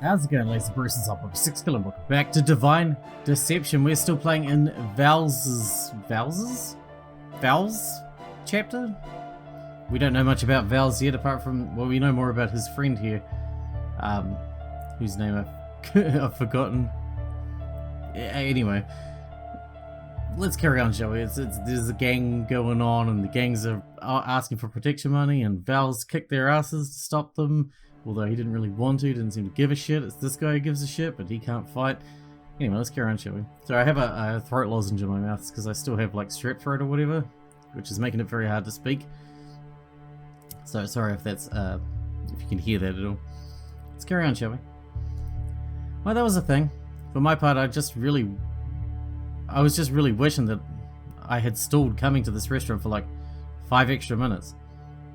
How's it going, ladies and Bruce's up with Sixkilla, and welcome back to Divine Deception. We're still playing in Val's chapter? We don't know much about Val's yet, apart from, well, we know more about his friend here, whose name I've forgotten. Anyway, let's carry on, shall we? There's a gang going on, and the gangs are asking for protection money, and Val's kicked their asses to stop them. Although he didn't really want to, didn't seem to give a shit. It's this guy who gives a shit, but he can't fight. Anyway, let's carry on, shall we? So I have a throat lozenge in my mouth because I still have like strep throat or whatever, which is making it very hard to speak. So sorry if that's if you can hear that at all. Let's carry on, shall we? Well, that was the thing. For my part, I was just really wishing that I had stalled coming to this restaurant for like 5 extra minutes.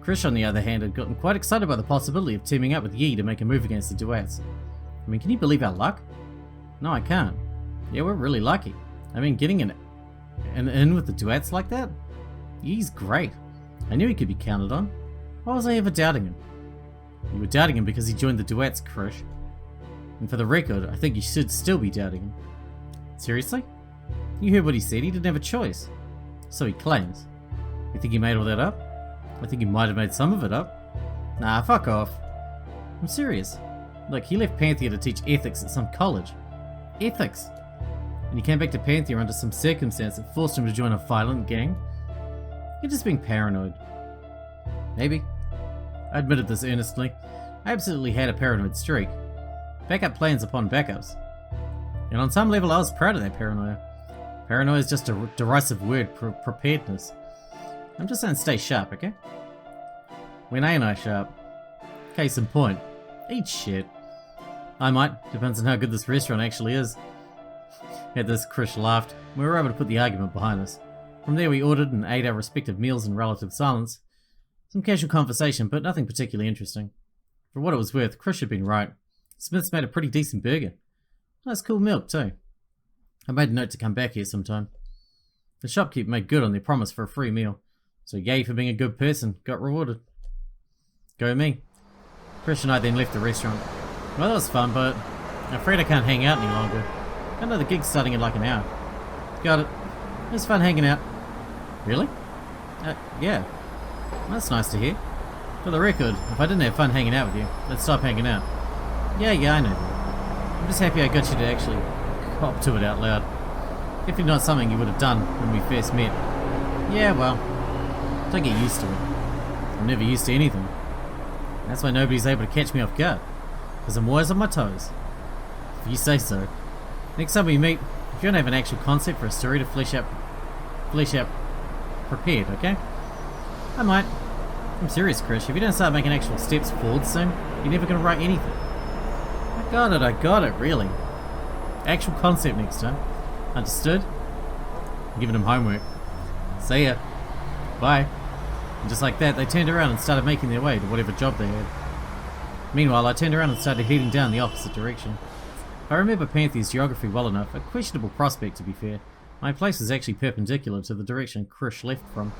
Krish, on the other hand, had gotten quite excited by the possibility of teaming up with Yi to make a move against the Duets. I mean, can you believe our luck? No, I can't. Yeah, we're really lucky. I mean, getting an in with the Duets like that? Yi's great. I knew he could be counted on. Why was I ever doubting him? You were doubting him because he joined the Duets, Krish. And for the record, I think you should still be doubting him. Seriously? You heard what he said, he didn't have a choice. So he claims. You think he made all that up? I think he might have made some of it up. Nah, fuck off. I'm serious. Look, he left Panthea to teach ethics at some college. Ethics! And he came back to Panthea under some circumstance that forced him to join a violent gang? You're just being paranoid. Maybe. I admitted this earnestly. I absolutely had a paranoid streak. Backup plans upon backups. And on some level I was proud of that paranoia. Paranoia is just a derisive word for preparedness. I'm just saying stay sharp, okay? When ain't I sharp? Case in point. Eat shit. I might. Depends on how good this restaurant actually is. At this, Krish laughed. We were able to put the argument behind us. From there we ordered and ate our respective meals in relative silence. Some casual conversation, but nothing particularly interesting. For what it was worth, Krish had been right. Smith's made a pretty decent burger. Nice cool milk, too. I made a note to come back here sometime. The shopkeep made good on their promise for a free meal. So yay for being a good person, got rewarded. Go me. Krish and I then left the restaurant. Well, that was fun, but I'm afraid I can't hang out any longer. I know the gig's starting in like an hour. Got it. It was fun hanging out. Really? Yeah. Well, that's nice to hear. For the record, if I didn't have fun hanging out with you, let's stop hanging out. Yeah, I know that. I'm just happy I got you to actually cop to it out loud. Definitely not something you would have done when we first met. Yeah, well, don't get used to it. I'm never used to anything. That's why nobody's able to catch me off guard. Because I'm always on my toes. If you say so. Next time we meet, if you don't have an actual concept for a story to flesh out prepared, okay? I might. I'm serious, Krish. If you don't start making actual steps forward soon, you're never going to write anything. I got it, really. Actual concept next time. Understood? I'm giving them homework. See ya. Bye. And just like that, they turned around and started making their way to whatever job they had. Meanwhile, I turned around and started heading down the opposite direction. If I remember Panthea's geography well enough, a questionable prospect to be fair, my place was actually perpendicular to the direction Krish left from.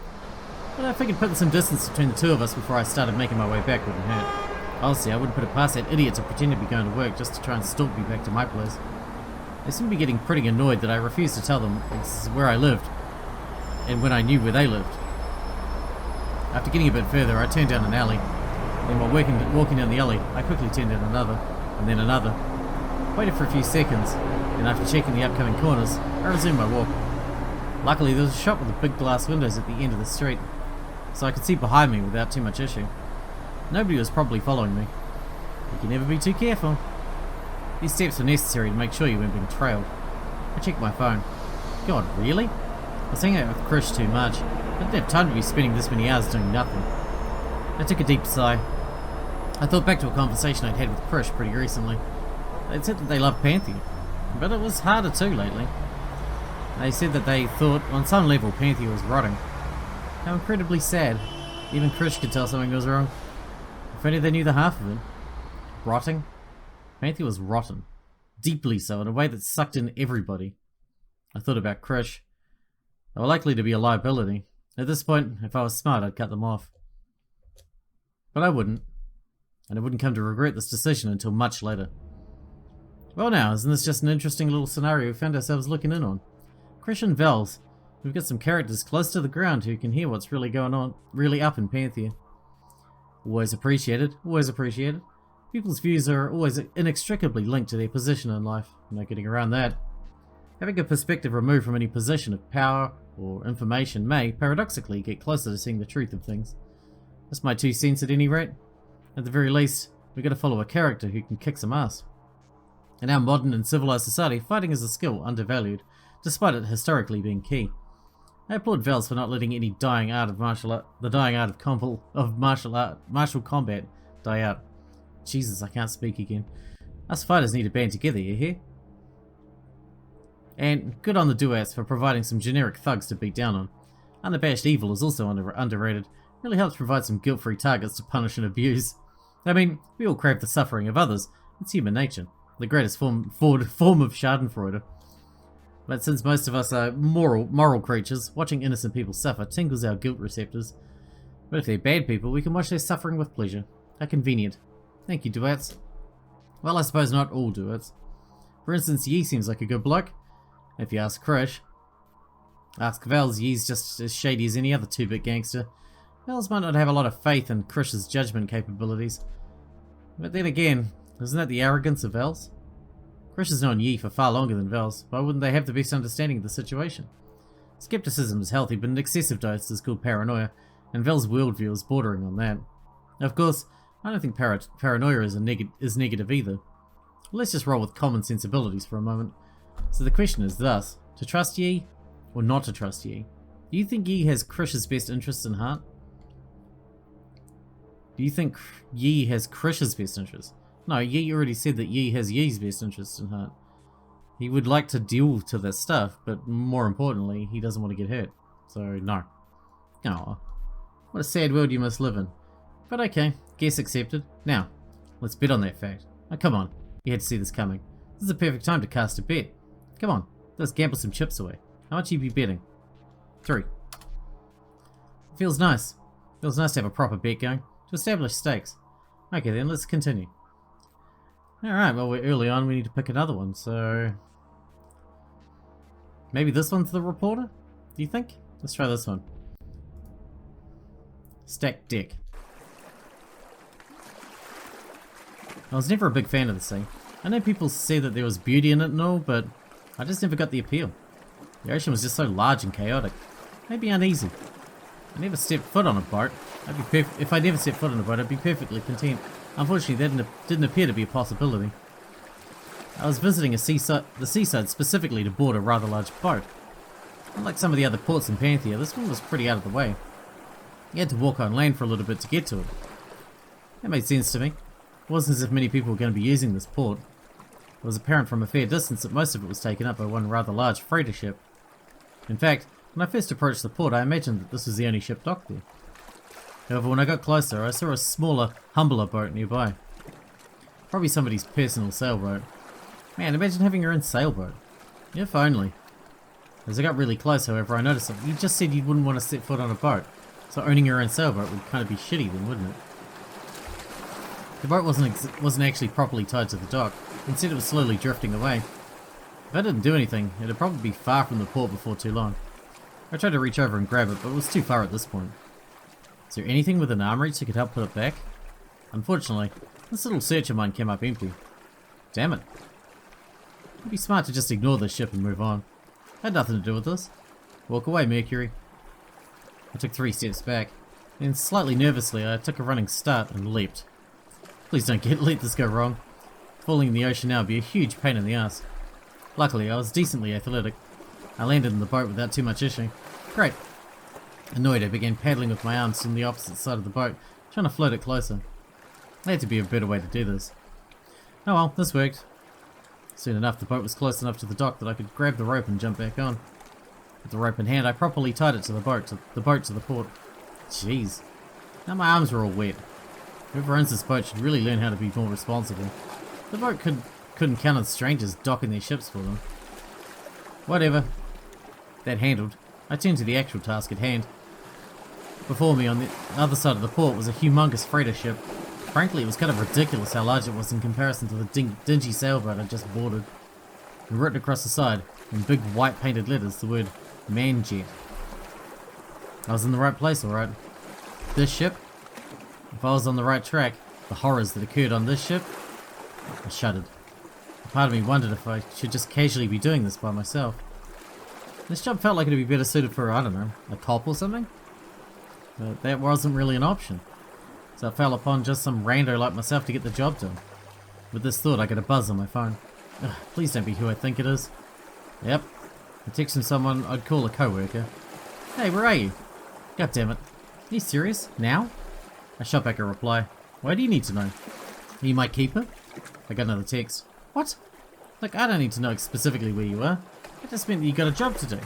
But I figured putting some distance between the two of us before I started making my way back wouldn't hurt. Honestly, I wouldn't put it past that idiot to pretend to be going to work just to try and stalk me back to my place. They seemed to be getting pretty annoyed that I refused to tell them this is where I lived, and when I knew where they lived. After getting a bit further, I turned down an alley. Then while walking down the alley, I quickly turned down another, and then another. Waited for a few seconds, and after checking the upcoming corners, I resumed my walk. Luckily, there was a shop with big glass windows at the end of the street, so I could see behind me without too much issue. Nobody was probably following me. You can never be too careful. These steps were necessary to make sure you weren't being trailed. I checked my phone. God, really? I was hanging out with Krish too much. I didn't have time to be spending this many hours doing nothing. I took a deep sigh. I thought back to a conversation I'd had with Krish pretty recently. They'd said that they loved Panthea, but it was harder too lately. They said that they thought, on some level, Panthea was rotting. How incredibly sad. Even Krish could tell something was wrong. If only they knew the half of it. Rotting? Panthea was rotten. Deeply so, in a way that sucked in everybody. I thought about Krish. They were likely to be a liability. At this point, if I was smart, I'd cut them off. But I wouldn't. And I wouldn't come to regret this decision until much later. Well now, isn't this just an interesting little scenario we found ourselves looking in on? Krish and Vels. We've got some characters close to the ground who can hear what's really going on, really up in Panthea. Always appreciated, always appreciated. People's views are always inextricably linked to their position in life. No getting around that. Having a perspective removed from any position of power or information may, paradoxically, get closer to seeing the truth of things. That's my 2 cents at any rate. At the very least, we've got to follow a character who can kick some ass. In our modern and civilized society, fighting is a skill undervalued, despite it historically being key. I applaud Vels for not letting any dying art of martial combat die out. Jesus, I can't speak again. Us fighters need to band together, you hear? And good on the duets for providing some generic thugs to beat down on. Unabashed evil is also underrated. Really helps provide some guilt-free targets to punish and abuse. I mean, we all crave the suffering of others. It's human nature. The greatest form of schadenfreude. But since most of us are moral creatures, watching innocent people suffer tingles our guilt receptors. But if they're bad people, we can watch their suffering with pleasure. How convenient. Thank you, duets. Well, I suppose not all duets. For instance, Yi seems like a good bloke. If you ask Krish. Ask Vels, Yi's just as shady as any other 2-bit gangster. Vels might not have a lot of faith in Krish's judgment capabilities. But then again, isn't that the arrogance of Vels? Krish has known Yi for far longer than Vels. Why wouldn't they have the best understanding of the situation? Skepticism is healthy, but an excessive dose is called paranoia, and Vels' worldview is bordering on that. Of course, I don't think paranoia is negative either. Let's just roll with common sensibilities for a moment. So the question is thus, to trust Yi or not to trust Yi? Do you think Yi has Krish's best interests in heart? Do you think Yi has Krish's best interests? No, Yi already said that Yi has Yi's best interests in heart. He would like to deal to this stuff, but more importantly, he doesn't want to get hurt. So, no. Aw. What a sad world you must live in. But okay, guess accepted. Now, let's bet on that fact. Oh, come on. You had to see this coming. This is a perfect time to cast a bet. Come on, let's gamble some chips away. How much you be betting? 3. It feels nice. Feels nice to have a proper bet going, to establish stakes. Okay then, let's continue. Alright, well we're early on, we need to pick another one, so... Maybe this one's the reporter? Do you think? Let's try this one. Stacked deck. I was never a big fan of the sea. I know people say that there was beauty in it and all, but I just never got the appeal. The ocean was just so large and chaotic. Made me uneasy. I never stepped foot on a boat. If I never stepped foot on a boat, I'd be perfectly content. Unfortunately, that didn't appear to be a possibility. I was visiting the seaside specifically to board a rather large boat. Unlike some of the other ports in Panthea, this one was pretty out of the way. You had to walk on land for a little bit to get to it. That made sense to me. It wasn't as if many people were going to be using this port. It was apparent from a fair distance that most of it was taken up by one rather large freighter ship. In fact, when I first approached the port, I imagined that this was the only ship docked there. However, when I got closer, I saw a smaller, humbler boat nearby. Probably somebody's personal sailboat. Man, imagine having your own sailboat. If only. As I got really close, however, I noticed that you just said you wouldn't want to set foot on a boat, so owning your own sailboat would kind of be shitty then, wouldn't it? The boat wasn't actually properly tied to the dock. Instead, it was slowly drifting away. If I didn't do anything, it'd probably be far from the port before too long. I tried to reach over and grab it, but it was too far at this point. Is there anything within arm reach that could help put it back? Unfortunately, this little search of mine came up empty. Damn it. It'd be smart to just ignore this ship and move on. I had nothing to do with this. Walk away, Mercury. I took 3 steps back. Then, slightly nervously, I took a running start and leapt. Please don't let this go wrong. Falling in the ocean now would be a huge pain in the ass. Luckily, I was decently athletic. I landed in the boat without too much issue. Great. Annoyed, I began paddling with my arms from the opposite side of the boat, trying to float it closer. There had to be a better way to do this. Oh well, this worked. Soon enough, the boat was close enough to the dock that I could grab the rope and jump back on. With the rope in hand, I properly tied it to the boat to the port. Jeez. Now my arms were all wet. Whoever owns this boat should really learn how to be more responsible. The boat couldn't count on strangers docking their ships for them. Whatever. That handled. I turned to the actual task at hand. Before me, on the other side of the port, was a humongous freighter ship. Frankly, it was kind of ridiculous how large it was in comparison to the dingy sailboat I just boarded. And written across the side, in big white painted letters, the word "Manjet." I was in the right place, alright. This ship? If I was on the right track, the horrors that occurred on this ship? I shuddered. A part of me wondered if I should just casually be doing this by myself. This job felt like it'd be better suited for, I don't know, a cop or something? But that wasn't really an option. So I fell upon just some rando like myself to get the job done. With this thought, I get a buzz on my phone. Ugh, please don't be who I think it is. Yep. I'm texting someone I'd call a co-worker. Hey, where are you? God damn it. Are you serious? Now? I shot back a reply. Why do you need to know? Are you my keeper? I got another text. What? Look, I don't need to know specifically where you are. It just meant that you got a job to do.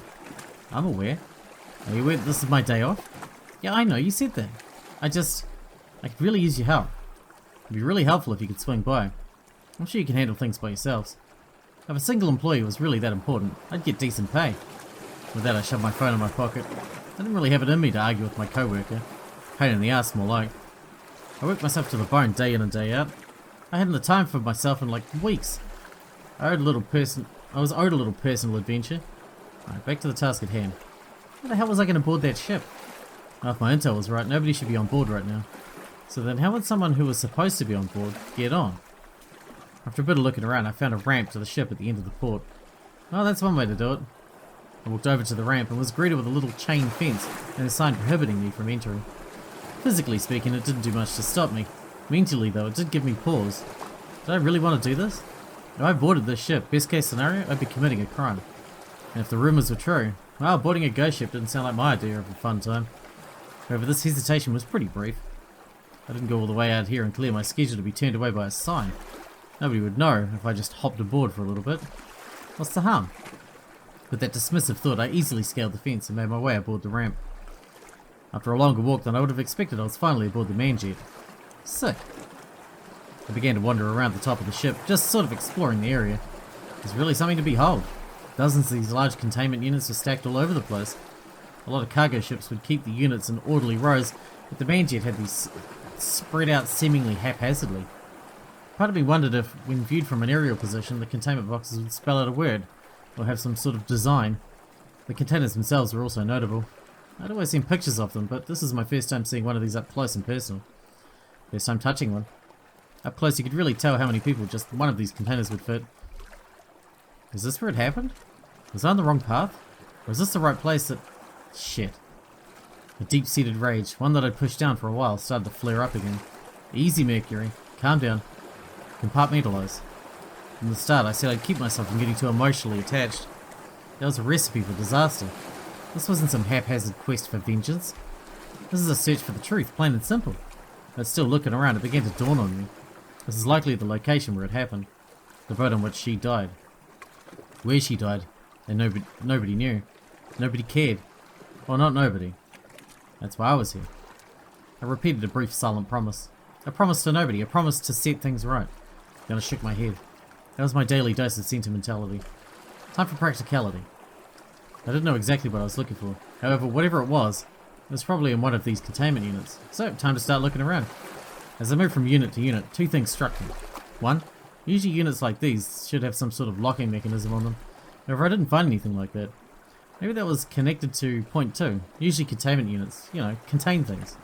I'm aware. Are you aware this is my day off? Yeah, I know, you said that. I could really use your help. It'd be really helpful if you could swing by. I'm sure you can handle things by yourselves. If a single employee was really that important, I'd get decent pay. With that, I shoved my phone in my pocket. I didn't really have it in me to argue with my co-worker. Pain in the ass, more like. I worked myself to the bone day in and day out. I hadn't the time for myself in like weeks. I was owed a little personal adventure. Alright, back to the task at hand. How the hell was I going to board that ship? Now, if my intel was right, nobody should be on board right now. So then how would someone who was supposed to be on board get on? After a bit of looking around, I found a ramp to the ship at the end of the port. Oh, that's one way to do it. I walked over to the ramp and was greeted with a little chain fence and a sign prohibiting me from entering. Physically speaking, it didn't do much to stop me. Mentally, though, it did give me pause. Did I really want to do this? If I boarded this ship, best case scenario, I'd be committing a crime. And if the rumours were true, well, boarding a ghost ship didn't sound like my idea of a fun time. However, this hesitation was pretty brief. I didn't go all the way out here and clear my schedule to be turned away by a sign. Nobody would know if I just hopped aboard for a little bit. What's the harm? With that dismissive thought, I easily scaled the fence and made my way aboard the ramp. After a longer walk than I would have expected, I was finally aboard the Manjet. Sick. I began to wander around the top of the ship, just sort of exploring the area. There's really something to behold. Dozens of these large containment units were stacked all over the place. A lot of cargo ships would keep the units in orderly rows, but the Manjet had these spread out seemingly haphazardly. Part of me wondered if, when viewed from an aerial position, the containment boxes would spell out a word, or have some sort of design. The containers themselves were also notable. I'd always seen pictures of them, but this is my first time seeing one of these up close and personal. First time touching one. Up close you could really tell how many people just one of these containers would fit. Is this where it happened? Was I on the wrong path? Or is this the right place that... Shit. A deep-seated rage, one that I'd pushed down for a while, started to flare up again. Easy, Mercury. Calm down. Compartmentalize. From the start, I said I'd keep myself from getting too emotionally attached. That was a recipe for disaster. This wasn't some haphazard quest for vengeance. This is a search for the truth, plain and simple. But still looking around, it began to dawn on me. This is likely the location where it happened. The boat on which she died. Where she died, and nobody knew. Nobody cared. Well, not nobody. That's why I was here. I repeated a brief silent promise. A promise to nobody, a promise to set things right. Then I shook my head. That was my daily dose of sentimentality. Time for practicality. I didn't know exactly what I was looking for. However, whatever it was probably in one of these containment units. So, time to start looking around. As I moved from unit to unit, two things struck me. One, usually units like these should have some sort of locking mechanism on them. However, I didn't find anything like that. Maybe that was connected to point 2. Usually containment units, contain things.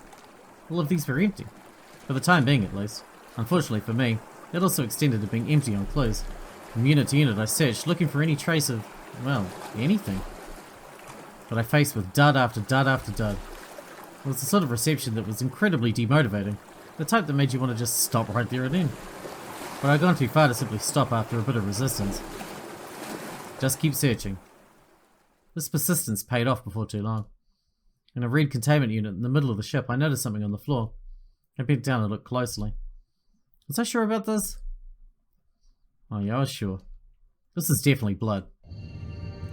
All of these were empty. For the time being, at least. Unfortunately for me, it also extended to being empty on clues. From unit to unit I searched, looking for any trace of, well, anything. But I faced with dud after dud after dud. It was the sort of reception that was incredibly demotivating. The type that made you want to just stop right there and then. But I'd gone too far to simply stop after a bit of resistance. Just keep searching. This persistence paid off before too long. In a red containment unit in the middle of the ship, I noticed something on the floor. I bent down and looked closely. Was I sure about this? Oh yeah, I was sure. This is definitely blood.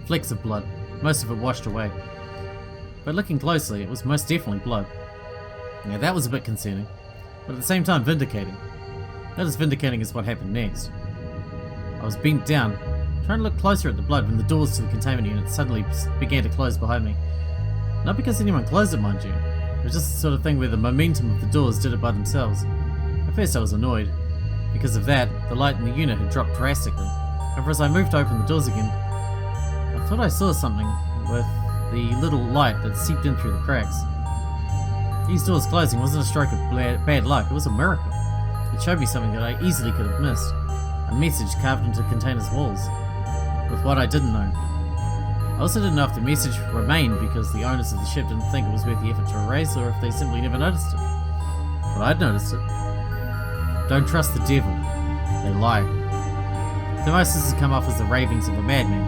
Flecks of blood, most of it washed away. But looking closely, it was most definitely blood. Yeah, that was a bit concerning, but at the same time vindicating. Not as vindicating as what happened next. I was bent down, trying to look closer at the blood when the doors to the containment unit suddenly began to close behind me. Not because anyone closed it, mind you. It was just the sort of thing where the momentum of the doors did it by themselves. I At first I was annoyed. Because of that, the light in the unit had dropped drastically. However, as I moved to open the doors again, I thought I saw something with the little light that seeped in through the cracks. These doors closing wasn't a stroke of bad luck, it was a miracle. It showed me something that I easily could have missed. A message carved into the container's walls. With what I didn't know. I also didn't know if the message remained because the owners of the ship didn't think it was worth the effort to erase, or if they simply never noticed it. But I'd noticed it. Don't trust the devil. They lie. To most this has come off as the ravings of a madman.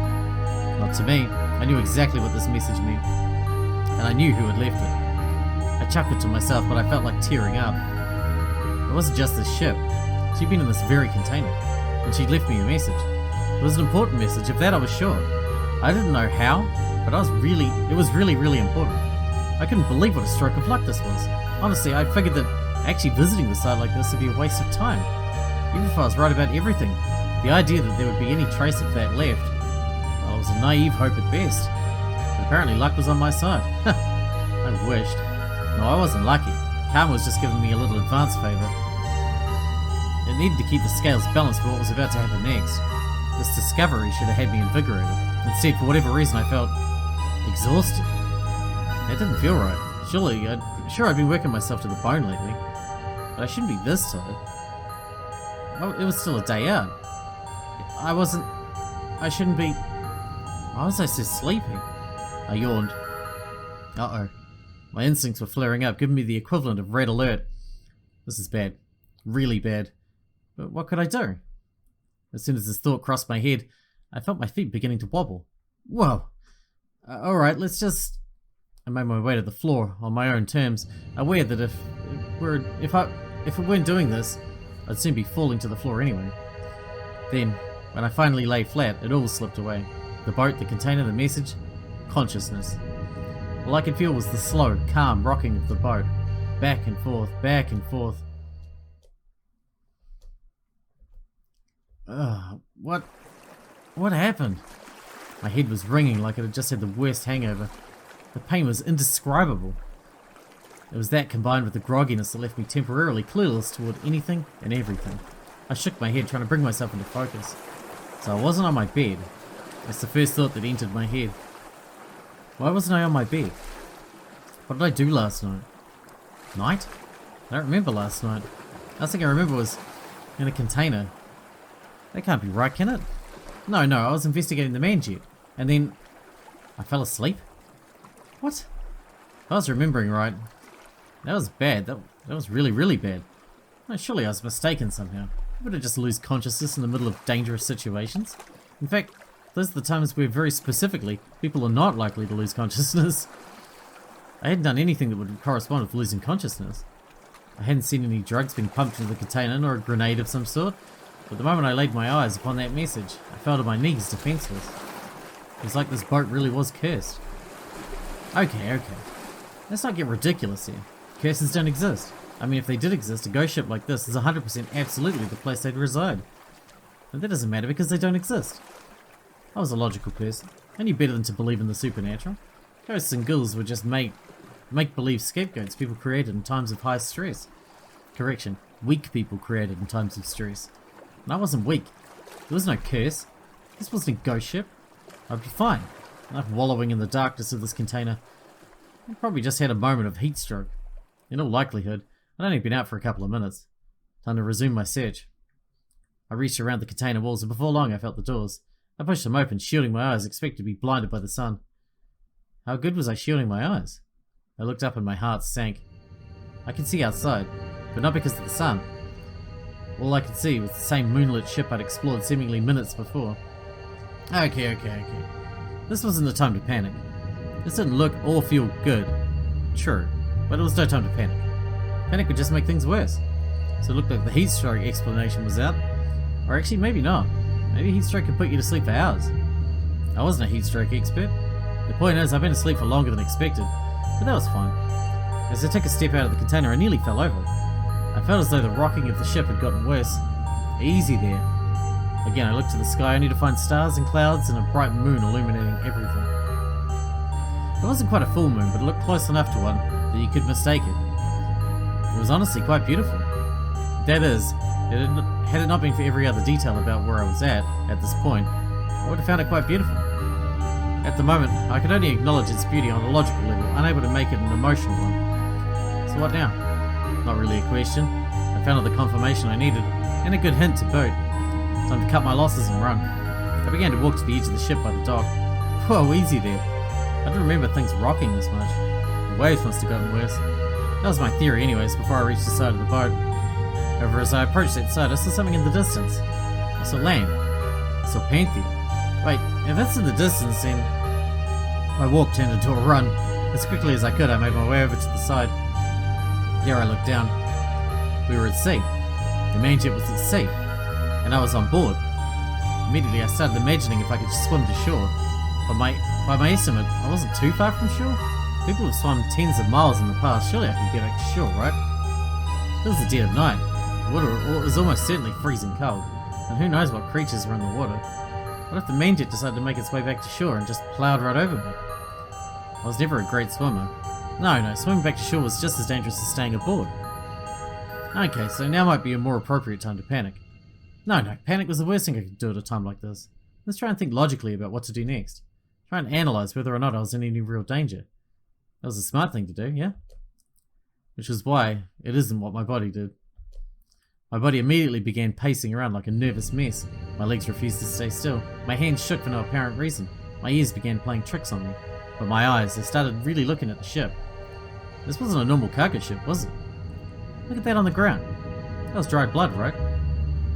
Not to me. I knew exactly what this message meant. And I knew who had left it. I chuckled to myself, but I felt like tearing up. It wasn't just this ship. She'd been in this very container, and she'd left me a message. It was an important message, of that I was sure. I didn't know how, but it was really important. I couldn't believe what a stroke of luck this was. Honestly, I figured that actually visiting the site like this would be a waste of time. Even if I was right about everything, the idea that there would be any trace of that left, well, it was a naive hope at best. But apparently luck was on my side. I wished. No, I wasn't lucky. Karma was just giving me a little advance favour. It needed to keep the scales balanced for what was about to happen next. This discovery should have had me invigorated. Instead, for whatever reason, I felt exhausted. That didn't feel right. Sure I'd been working myself to the bone lately, but I shouldn't be this tired. Oh, it was still a day out. I shouldn't be... Why was I so sleepy? I yawned. Uh-oh. My instincts were flaring up, giving me the equivalent of red alert. This is bad. Really bad. But what could I do? As soon as this thought crossed my head, I felt my feet beginning to wobble. Whoa! Alright, let's just... I made my way to the floor on my own terms, aware that if we weren't doing this, I'd soon be falling to the floor anyway. Then, when I finally lay flat, it all slipped away. The boat, the container, the message, consciousness. All I could feel was the slow, calm rocking of the boat. Back and forth, back and forth. What happened? My head was ringing like it had just had the worst hangover. The pain was indescribable. It was that combined with the grogginess that left me temporarily clueless toward anything and everything. I shook my head, trying to bring myself into focus. So I wasn't on my bed. That's the first thought that entered my head. Why wasn't I on my bed? What did I do last night? Night? I don't remember last night. Last thing I remember was in a container. That can't be right, can it? No, I was investigating the manjet. And then I fell asleep? What? If I was remembering right, that was bad. That was really bad. No, surely I was mistaken somehow. I wouldn't just lose consciousness in the middle of dangerous situations. In fact, those are the times where very specifically people are not likely to lose consciousness. I hadn't done anything that would correspond with losing consciousness. I hadn't seen any drugs being pumped into the container, nor a grenade of some sort. But the moment I laid my eyes upon that message, I fell to my knees defenseless. It was like this boat really was cursed. Okay. Let's not get ridiculous here. Curses don't exist. I mean, if they did exist, a ghost ship like this is 100% absolutely the place they'd reside. But that doesn't matter because they don't exist. I was a logical person. I knew better than to believe in the supernatural. Ghosts and ghouls were just make-believe scapegoats people created in times of high stress. Correction, weak people created in times of stress. And I wasn't weak. There was no curse. This wasn't a ghost ship. I'd be fine. Not wallowing in the darkness of this container. I probably just had a moment of heat stroke. In all likelihood, I'd only been out for a couple of minutes. Time to resume my search. I reached around the container walls, and before long I felt the doors. I pushed them open, shielding my eyes, expecting to be blinded by the sun. How good was I shielding my eyes? I looked up and my heart sank. I could see outside, but not because of the sun. All I could see was the same moonlit ship I'd explored seemingly minutes before. Okay. This wasn't the time to panic. This didn't look or feel good. True, but it was no time to panic. Panic would just make things worse. So it looked like the heat stroke explanation was out. Or actually, maybe not. Maybe heat stroke could put you to sleep for hours. I wasn't a heat stroke expert. The point is, I've been asleep for longer than expected, but that was fine. As I took a step out of the container, I nearly fell over. I felt as though the rocking of the ship had gotten worse. Easy there. Again, I looked to the sky only to find stars and clouds and a bright moon illuminating everything. It wasn't quite a full moon, but it looked close enough to one that you could mistake it. It was honestly quite beautiful. That is, had it not been for every other detail about where I was at this point, I would have found it quite beautiful. At the moment, I could only acknowledge its beauty on a logical level, unable to make it an emotional one. So what now? Not really a question. I found all the confirmation I needed, and a good hint to boot. Time to cut my losses and run. I began to walk to the edge of the ship by the dock. Whoa, easy there. I don't remember things rocking this much. The waves must have gotten worse. That was my theory anyways, before I reached the side of the boat. However, as I approached that side, I saw something in the distance. I saw land. I saw Panthea. Wait, if that's in the distance, then... My walk turned into a run. As quickly as I could, I made my way over to the side. There I looked down. We were at sea. The main jet was at sea. And I was on board. Immediately I started imagining if I could just swim to shore. But by my estimate, I wasn't too far from shore. People have swum tens of miles in the past. Surely I could get back to shore, right? It was the dead of night. The water was almost certainly freezing cold. And who knows what creatures were in the water. What if the main jet decided to make its way back to shore and just ploughed right over me? I was never a great swimmer. No, swimming back to shore was just as dangerous as staying aboard. Okay, so now might be a more appropriate time to panic. No, panic was the worst thing I could do at a time like this. Let's try and think logically about what to do next. Try and analyse whether or not I was in any real danger. That was a smart thing to do, yeah? Which is why it isn't what my body did. My body immediately began pacing around like a nervous mess. My legs refused to stay still. My hands shook for no apparent reason. My ears began playing tricks on me. But my eyes, they started really looking at the ship. This wasn't a normal cargo ship, was it? Look at that on the ground. That was dried blood, right?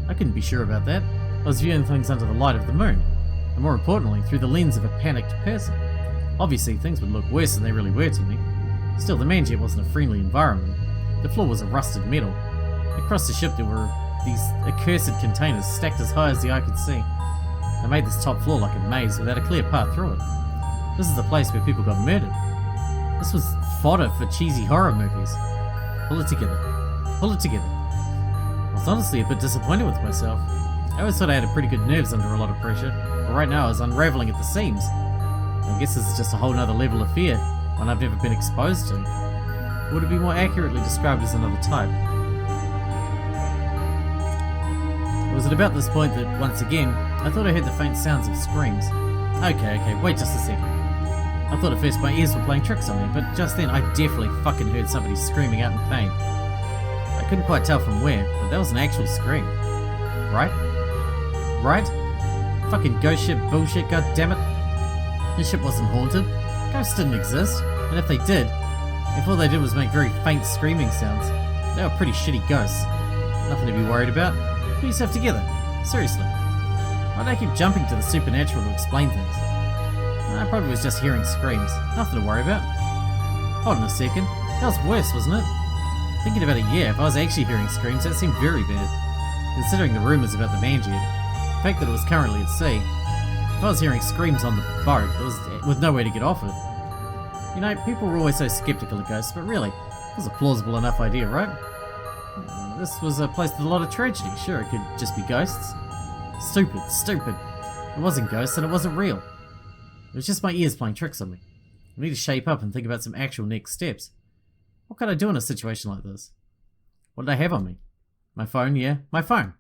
I couldn't be sure about that. I was viewing things under the light of the moon. And more importantly, through the lens of a panicked person. Obviously, things would look worse than they really were to me. Still, the main jet wasn't a friendly environment. The floor was a rusted metal. Across the ship there were these accursed containers stacked as high as the eye could see. They made this top floor like a maze without a clear path through it. This is the place where people got murdered. This was fodder for cheesy horror movies. Pull it together. Pull it together. I was honestly a bit disappointed with myself. I always thought I had pretty good nerves under a lot of pressure, but right now I was unravelling at the seams. I guess this is just a whole nother level of fear, one I've never been exposed to. Would it be more accurately described as another type? It was at about this point that, once again, I thought I heard the faint sounds of screams. Okay, wait just a second. I thought at first my ears were playing tricks on me, but just then I definitely fucking heard somebody screaming out in pain. I couldn't quite tell from where, but that was an actual scream. Right? Fucking ghost ship bullshit, goddammit. This ship wasn't haunted. Ghosts didn't exist, and if they did, if all they did was make very faint screaming sounds, they were pretty shitty ghosts. Nothing to be worried about. Put yourself together. Seriously. Why do I keep jumping to the supernatural to explain things? I probably was just hearing screams. Nothing to worry about. Hold on a second. That was worse, wasn't it? Thinking about it, yeah, if I was actually hearing screams, that seemed very bad. Considering the rumours about the man jet, the fact that it was currently at sea, if I was hearing screams on the boat, it was with nowhere to get off it. You know, people were always so skeptical of ghosts, but really, it was a plausible enough idea, right? This was a place with a lot of tragedy. Sure, it could just be ghosts. Stupid. It wasn't ghosts and it wasn't real. It was just my ears playing tricks on me. I need to shape up and think about some actual next steps. What could I do in a situation like this? What did I have on me? My phone, yeah, my phone.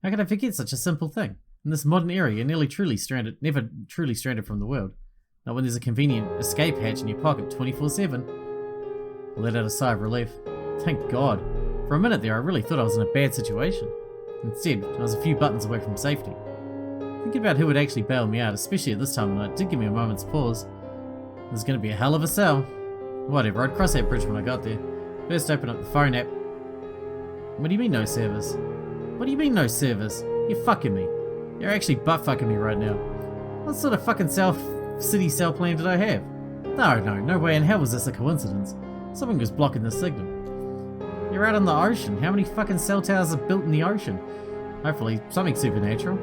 How could I forget such a simple thing? In this modern era, you're never truly stranded from the world. Not when there's a convenient escape hatch in your pocket 24/7. I let out a sigh of relief. Thank God. For a minute there, I really thought I was in a bad situation. Instead, I was a few buttons away from safety. Thinking about who would actually bail me out, especially at this time of night, did give me a moment's pause. It was going to be a hell of a sell. Whatever, I'd cross that bridge when I got there. First open up the phone app. What do you mean no service? What do you mean no service? You're fucking me. You're actually butt-fucking me right now. What sort of fucking city cell plan did I have? No way in hell was this a coincidence. Something was blocking the signal. You're out on the ocean. How many fucking cell towers are built in the ocean? Hopefully, something supernatural.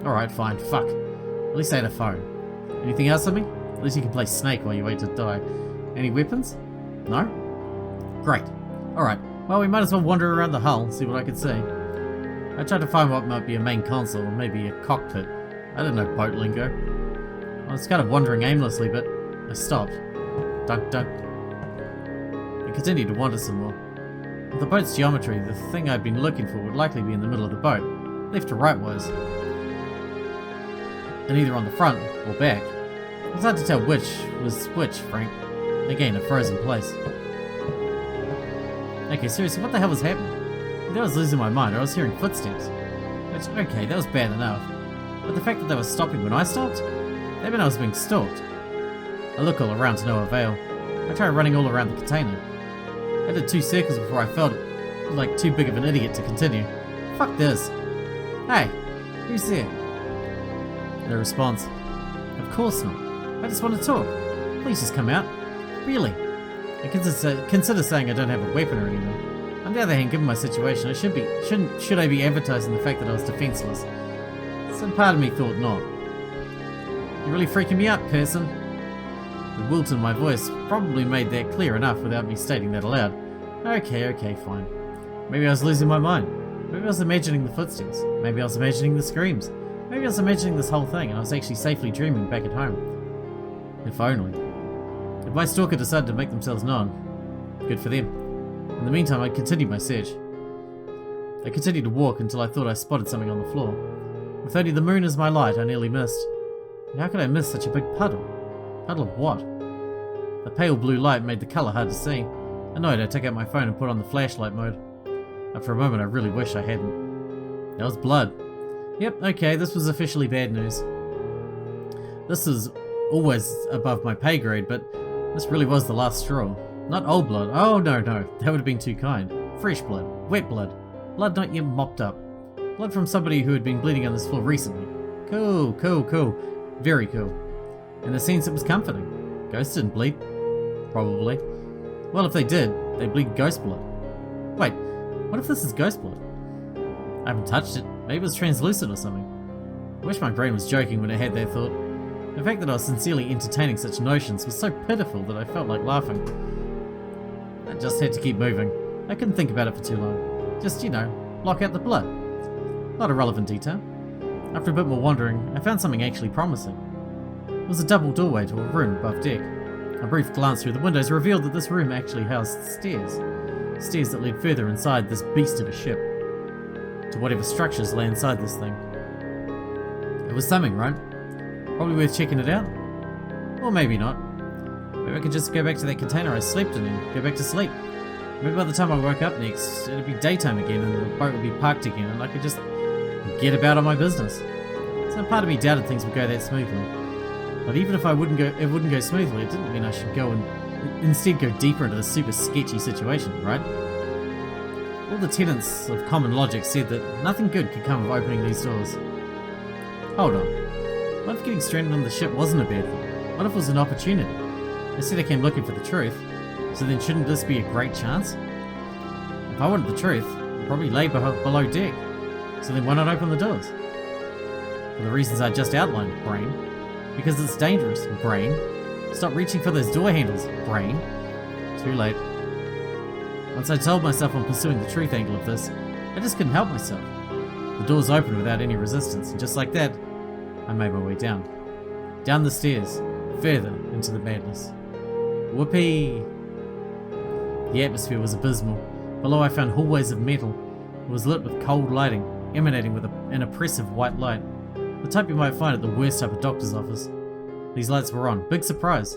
Alright, fine, fuck. At least I had a phone. Anything else on me? At least you can play Snake while you wait to die. Any weapons? No? Great. Alright, well we might as well wander around the hull and see what I can see. I tried to find what might be a main console or maybe a cockpit. I didn't know boat lingo. I was kind of wandering aimlessly, but I stopped. Dunk. I continued to wander some more. With the boat's geometry, the thing I'd been looking for would likely be in the middle of the boat, left to right wise, and either on the front or back. It was hard to tell which was which, Frank. Again, a frozen place. Okay, seriously, what the hell was happening? I was losing my mind. I was hearing footsteps. Which, okay, that was bad enough. But the fact that they were stopping when I stopped? That meant I was being stalked. I look all around to no avail. I tried running all around the container. I did 2 circles before I felt like too big of an idiot to continue. Fuck this. Hey, who's there? No response. Of course not. I just want to talk. Please just come out. Really? I consider saying I don't have a weapon or anything. On the other hand, given my situation, I should I be advertising the fact that I was defenseless? Some part of me thought not. You're really freaking me out, person. The wilt in my voice probably made that clear enough without me stating that aloud. Okay, fine. Maybe I was losing my mind. Maybe I was imagining the footsteps. Maybe I was imagining the screams. Maybe I was imagining this whole thing and I was actually safely dreaming back at home. If only. If my stalker decided to make themselves known, good for them. In the meantime, I continued my search. I continued to walk until I thought I spotted something on the floor. With only the moon as my light, I nearly missed. And how could I miss such a big puddle? Puddle of what? The pale blue light made the colour hard to see. Annoyed, I took out my phone and put on the flashlight mode. After a moment, I really wish I hadn't. That was blood. Yep, okay, this was officially bad news. This is always above my pay grade, but this really was the last straw. Not old blood. Oh, no, that would have been too kind. Fresh blood. Wet blood. Blood not yet mopped up. Blood from somebody who had been bleeding on this floor recently. Cool. Very cool. In a sense, it was comforting. Ghosts didn't bleed. Probably. Well, if they did, they bleed ghost blood. Wait, what if this is ghost blood? I haven't touched it. Maybe it was translucent or something. I wish my brain was joking when it had that thought. The fact that I was sincerely entertaining such notions was so pitiful that I felt like laughing. I just had to keep moving. I couldn't think about it for too long. Just, block out the blood. Not a relevant detail. After a bit more wandering, I found something actually promising. It was a double doorway to a room above deck. A brief glance through the windows revealed that this room actually housed stairs. Stairs that led further inside this beast of a ship. To whatever structures lay inside this thing. It was something, right? Probably worth checking it out? Or maybe not. Maybe I could just go back to that container I slept in and go back to sleep. Maybe by the time I woke up next, it'd be daytime again and the boat would be parked again and I could just get about on my business. Some part of me doubted things would go that smoothly. But even if it wouldn't go smoothly, it didn't mean I should go and instead go deeper into the super sketchy situation, right? All the tenets of common logic said that nothing good could come of opening these doors. Hold on. What if getting stranded on the ship wasn't a bad thing? What if it was an opportunity? Instead I came looking for the truth, so then shouldn't this be a great chance? If I wanted the truth, I'd probably lay below deck, so then why not open the doors? For the reasons I just outlined, brain. Because it's dangerous, brain. Stop reaching for those door handles, brain. Too late. Once I told myself I'm pursuing the truth angle of this, I just couldn't help myself. The doors opened without any resistance, and just like that, I made my way down. Down the stairs, further into the madness. Whoopee! The atmosphere was abysmal. Below I found hallways of metal. It was lit with cold lighting, emanating with an oppressive white light. The type you might find at the worst type of doctor's office. These lights were on. Big surprise.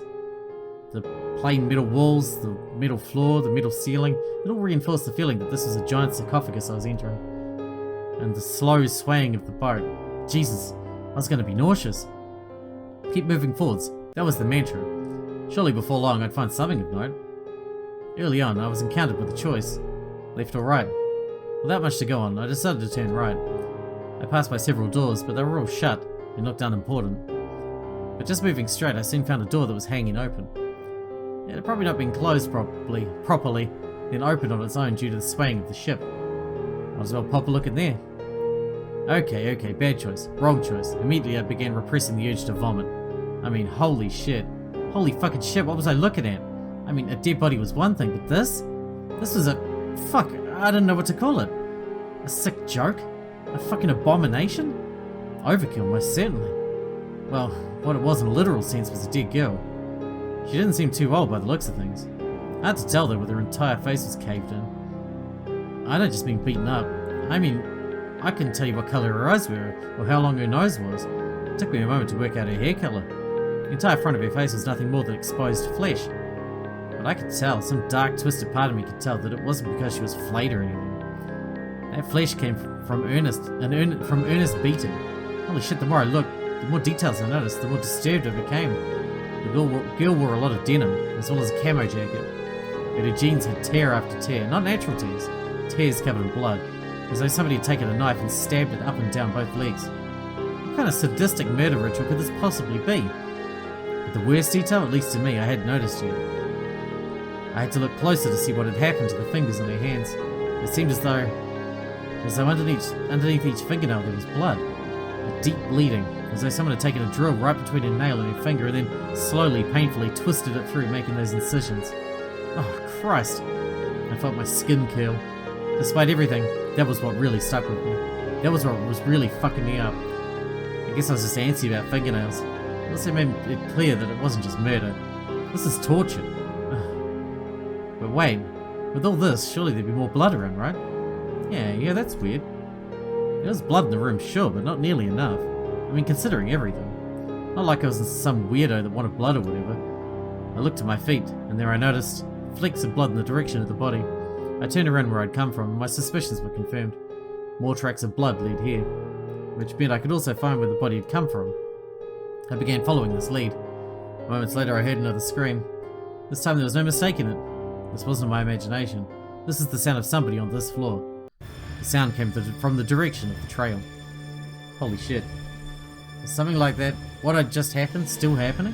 The plain metal walls, the metal floor, the metal ceiling, it all reinforced the feeling that this was a giant sarcophagus I was entering. And the slow swaying of the boat. Jesus, I was going to be nauseous. Keep moving forwards. That was the mantra. Surely before long I'd find something of note. Early on, I was encountered with a choice. Left or right. Without much to go on, I decided to turn right. I passed by several doors, but they were all shut and looked unimportant. But just moving straight, I soon found a door that was hanging open. It had probably not been closed properly, then opened on its own due to the swaying of the ship. Might as well pop a look in there. Okay, bad choice. Wrong choice. Immediately I began repressing the urge to vomit. I mean, holy shit. Holy fucking shit, what was I looking at? I mean, a dead body was one thing, but this? This was a... fuck, I don't know what to call it. A sick joke? A fucking abomination? Overkill, most certainly. Well, what it was in a literal sense was a dead girl. She didn't seem too old by the looks of things. Hard to tell though, with her entire face was caved in. I don't just mean beaten up. I mean, I couldn't tell you what colour her eyes were, or how long her nose was. It took me a moment to work out her hair colour. The entire front of her face was nothing more than exposed flesh. But I could tell, some dark, twisted part of me could tell that it wasn't because she was flayed or anything. That flesh came from earnest beating. Holy shit, the more I looked, the more details I noticed, the more disturbed I became. The girl wore a lot of denim, as well as a camo jacket. But her jeans had tear after tear, not natural tears. Tears covered in blood, as though somebody had taken a knife and stabbed it up and down both legs. What kind of sadistic murder ritual could this possibly be? But the worst detail, at least to me, I hadn't noticed yet. I had to look closer to see what had happened to the fingers on her hands. It seemed as though underneath each fingernail there was blood. A deep bleeding, as though someone had taken a drill right between her nail and her finger and then slowly, painfully twisted it through, making those incisions. Oh, Christ. I felt my skin curl. Despite everything, that was what really stuck with me. That was what was really fucking me up. I guess I was just antsy about fingernails. It also made it clear that it wasn't just murder. This is torture. But wait, with all this, surely there'd be more blood around, right? Yeah, that's weird. There was blood in the room, sure, but not nearly enough. I mean, considering everything. Not like I was some weirdo that wanted blood or whatever. I looked at my feet, and there I noticed flecks of blood in the direction of the body. I turned around where I'd come from, and my suspicions were confirmed. More tracks of blood led here, which meant I could also find where the body had come from. I began following this lead. Moments later I heard another scream. This time there was no mistaking it. This wasn't my imagination. This is the sound of somebody on this floor. The sound came from the direction of the trail. Holy shit. Is something like that, what had just happened, still happening?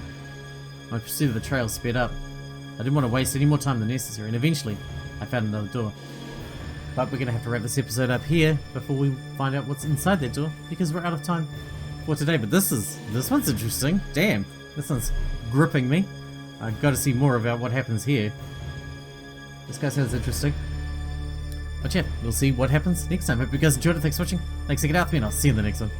My pursuit of the trail sped up. I didn't want to waste any more time than necessary, and eventually I found another door. But we're going to have to wrap this episode up here before we find out what's inside that door, because we're out of time for today. But this one's interesting. Damn, this one's gripping me. I've got to see more about what happens here. This guy sounds interesting. But yeah, we'll see what happens next time. Hope you guys enjoyed it. Thanks for watching. Thanks for getting out with me, and I'll see you in the next one.